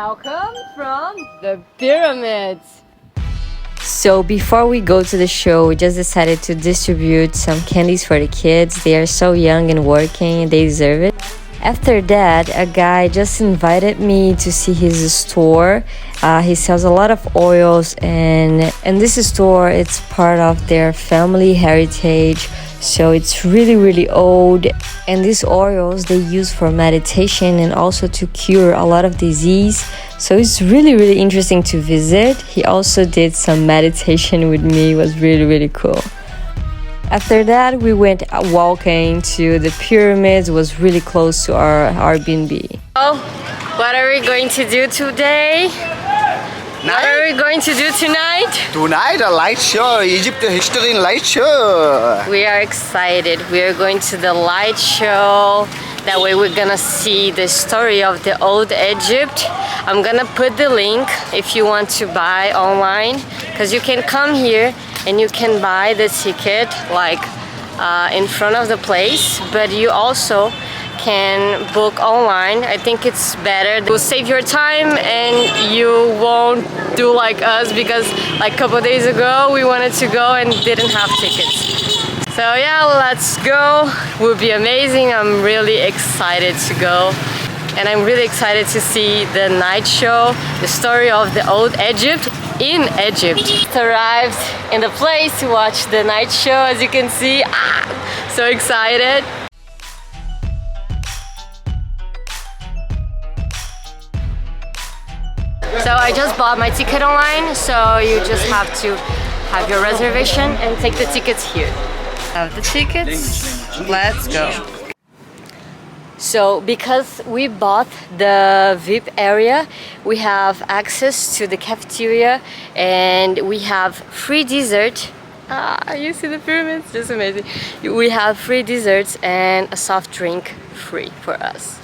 Welcome from the pyramids. So before we go to the show, we just decided to distribute some candies for the kids. They are so young and working, they deserve it. After that, a guy just invited me to see his store. He sells a lot of oils, and this store, it's part of their family heritage. So it's really old, and these oils they use for meditation and also to cure a lot of disease. So it's really interesting to visit. He also did some meditation with me. It was really cool. After that, we went walking to the pyramids. It was really close to our Airbnb. Oh, what are we going to do today? What are we going to do tonight? Tonight, a light show, Egypt history light show. We are excited. We are going to the light show. That way we're gonna see the story of the old Egypt. I'm gonna put the link if you want to buy online, because you can come here and you can buy the ticket like in front of the place, but you also can book online. I think it's better. It will save your time and you won't do like us, because like a couple days ago we wanted to go and didn't have tickets. So yeah, let's go. It will be amazing. I'm really excited to go. And I'm really excited to see the night show, the story of the old Egypt in Egypt. Arrived in the place to watch the night show, as you can see. So excited. So I just bought my ticket online, so you just have to have your reservation and take the tickets here. Have the tickets, let's go. So because we bought the VIP area, we have access to the cafeteria and we have free dessert. You see the pyramids? Just amazing. We have free desserts and a soft drink free for us.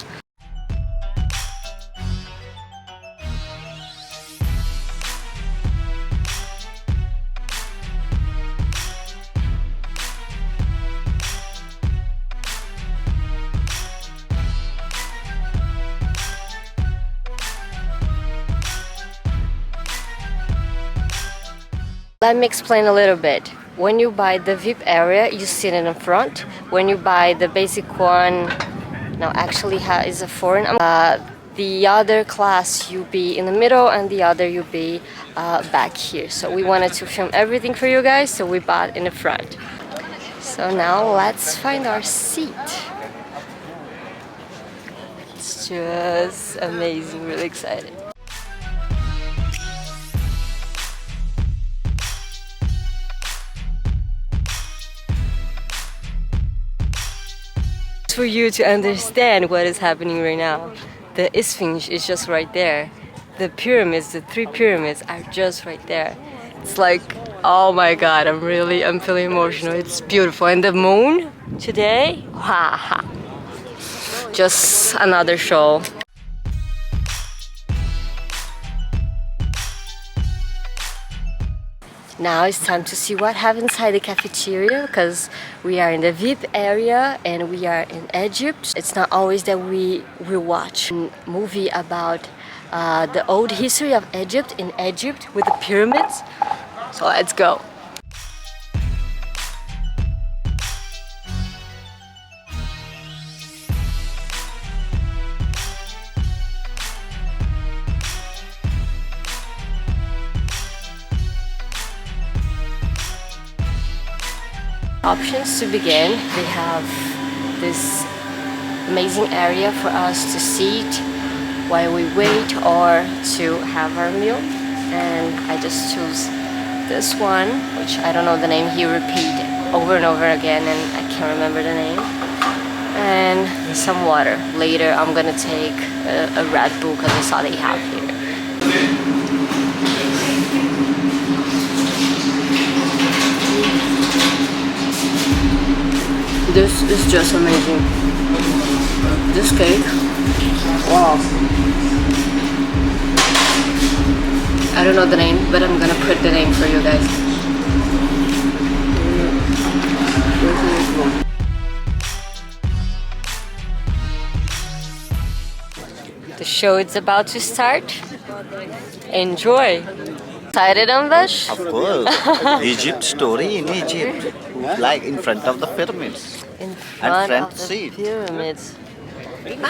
Let me explain a little bit. When you buy the VIP area, you sit in the front. When you buy the basic one, no, actually is a foreign. The other class you be in the middle, and the other you be back here. So we wanted to film everything for you guys, so we bought in the front. So now let's find our seat. It's just amazing. Really excited. For you to understand what is happening right now, the Sphinx is just right there. The pyramids, the 3 pyramids are just right there. It's like, oh my god, I'm feeling emotional. It's beautiful. And the moon today, just another show. Now it's time to see what happens inside the cafeteria, because we are in the VIP area and we are in Egypt. It's not always that we watch a movie about the old history of Egypt in Egypt with the pyramids. So let's go. Options to begin. They have this amazing area for us to sit while we wait or to have our meal, and I just chose this one, which I don't know the name. He repeated over and over again and I can't remember the name, and some water. Later I'm gonna take a Red Bull because I saw they have here. This is just amazing. This cake, wow. I don't know the name, but I'm gonna put the name for you guys. The show is about to start. Enjoy. Excited, Anvesh? Of course. Egypt story in Egypt. Like in front of the pyramids. In front front of the seat. pyramids.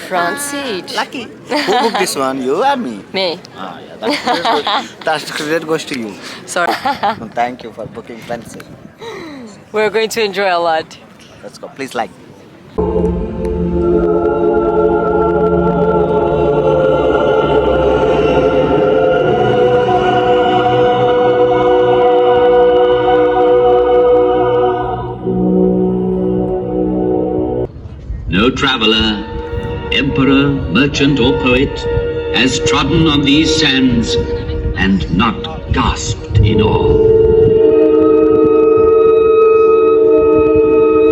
Front seat. Lucky. Who booked this one? You or me? Me. Ah, yeah, that's credit goes to you. Sorry. Thank you for booking front seat. We're going to enjoy a lot. Let's go. Please like. No traveller, emperor, merchant or poet has trodden on these sands and not gasped in awe.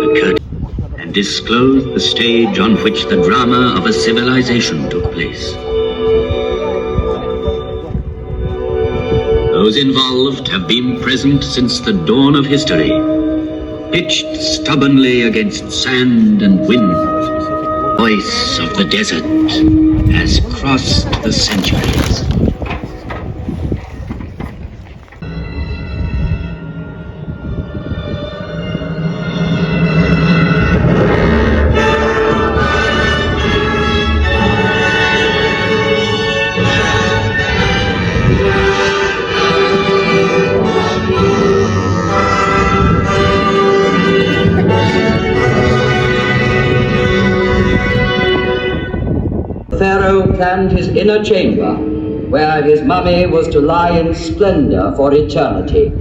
The curtain and disclosed the stage on which the drama of a civilization took place. Those involved have been present since the dawn of history, pitched stubbornly against sand and wind. Voice of the desert has crossed the centuries. Pharaoh planned his inner chamber, where his mummy was to lie in splendor for eternity.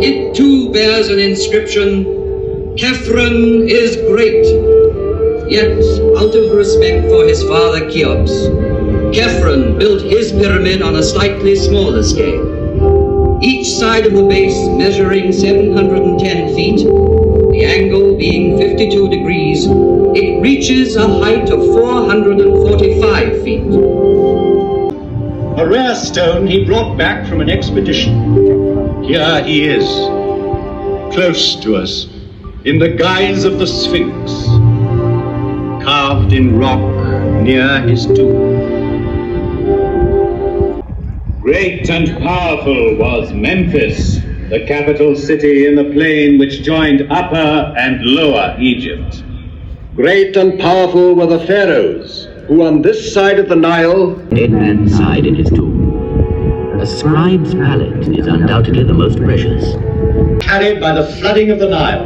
It too bears an inscription, Khephren is great. Yet, out of respect for his father Cheops, Khephren built his pyramid on a slightly smaller scale. Each side of the base measuring 710 feet, the angle being 52 degrees, it reaches a height of 445 feet. A rare stone he brought back from an expedition. Here he is, close to us, in the guise of the Sphinx, carved in rock near his tomb. Great and powerful was Memphis, the capital city in the plain which joined Upper and Lower Egypt. Great and powerful were the pharaohs, who on this side of the Nile, In-hand side in his tomb. A scribe's palette is undoubtedly the most precious. carried by the flooding of the Nile.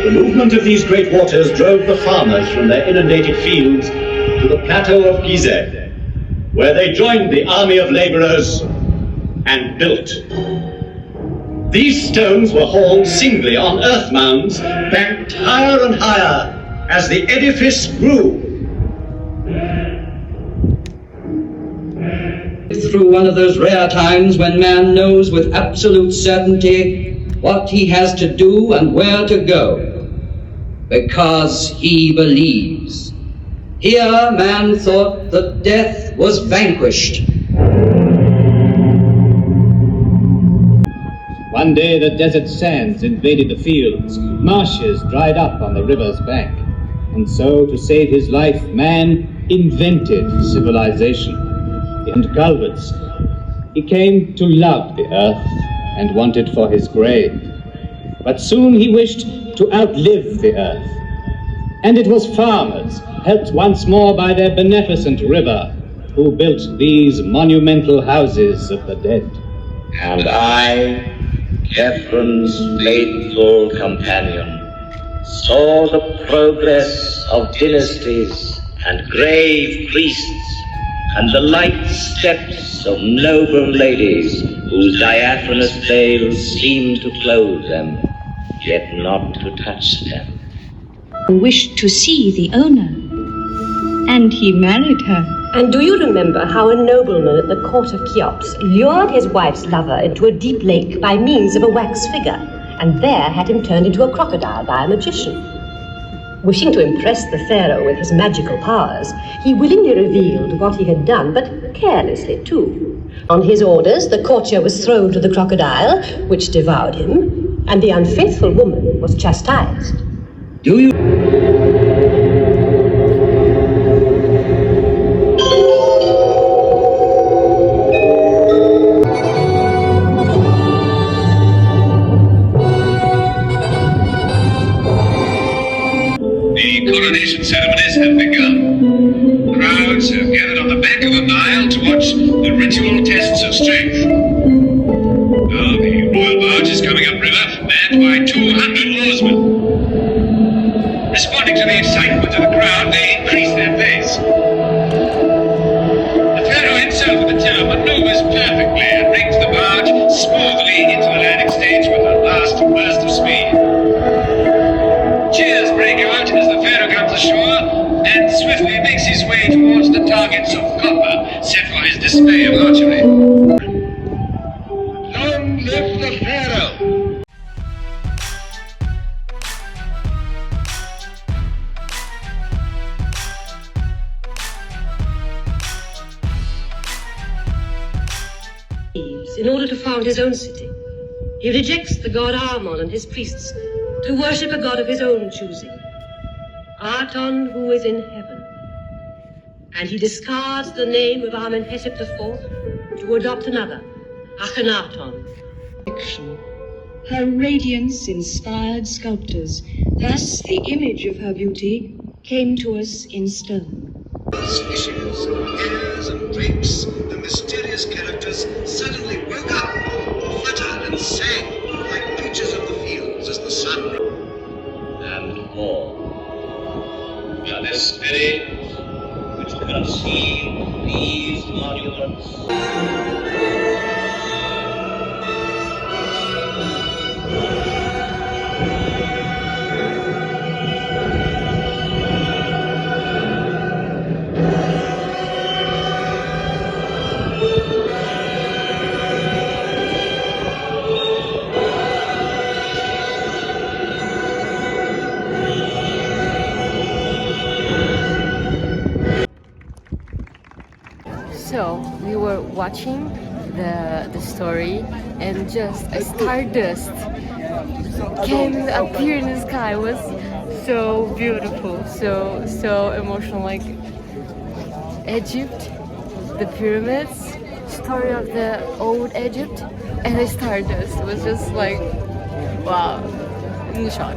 The movement of these great waters drove the farmers from their inundated fields to the plateau of Giza, where they joined the army of laborers and built. These stones were hauled singly on earth mounds, banked higher and higher as the edifice grew. Through one of those rare times when man knows with absolute certainty what he has to do and where to go, because he believes. Here man thought that death was vanquished. One day the desert sands invaded the fields, marshes dried up on the river's bank, and so to save his life, man invented civilization and culverts. He came to love the earth and wanted for his grave, but soon he wished to outlive the earth. And it was farmers, helped once more by their beneficent river, who built these monumental houses of the dead. And I, Khepren's faithful companion, saw the progress of dynasties and grave priests, and the light steps of noble ladies whose diaphanous veils seemed to clothe them, yet not to touch them. Wished to see the owner, and he married her. And do you remember how a nobleman at the court of Cheops lured his wife's lover into a deep lake by means of a wax figure, and there had him turned into a crocodile by a magician? Wishing to impress the pharaoh with his magical powers, he willingly revealed what he had done, but carelessly too. On his orders, the courtier was thrown to the crocodile, which devoured him, and the unfaithful woman was chastised. Do you? The coronation ceremonies have begun. Crowds have gathered on the bank of the Nile to watch the ritual tests of strength. Now the royal barge is coming upriver, manned by 200 oarsmen. Responding to the excitement of the crowd, they increase their pace. The pharaoh himself with the tiller maneuvers perfectly and brings the barge smoothly into the landing stage with a last burst of speed. Cheers break out as the pharaoh comes ashore and swiftly makes his way towards the targets of copper set for his display of archery. Long live the pharaoh! In order to found his own city. He rejects the god Amon and his priests to worship a god of his own choosing, Aton, who is in heaven. And he discards the name of Amenhotep IV to adopt another, Akhenaton. Her radiance inspired sculptors. Thus, the image of her beauty came to us in stone. Fishes, hares, and drapes, the mysterious characters suddenly woke up, fluttered and sang like creatures of the fields as the sun rose. And more. We are the spirits which conceive these monuments. So we were watching the story, and just a stardust came and appeared in the sky. It was so beautiful, so emotional. Like Egypt, the pyramids, story of the old Egypt, and the stardust. It was just like wow, in shock.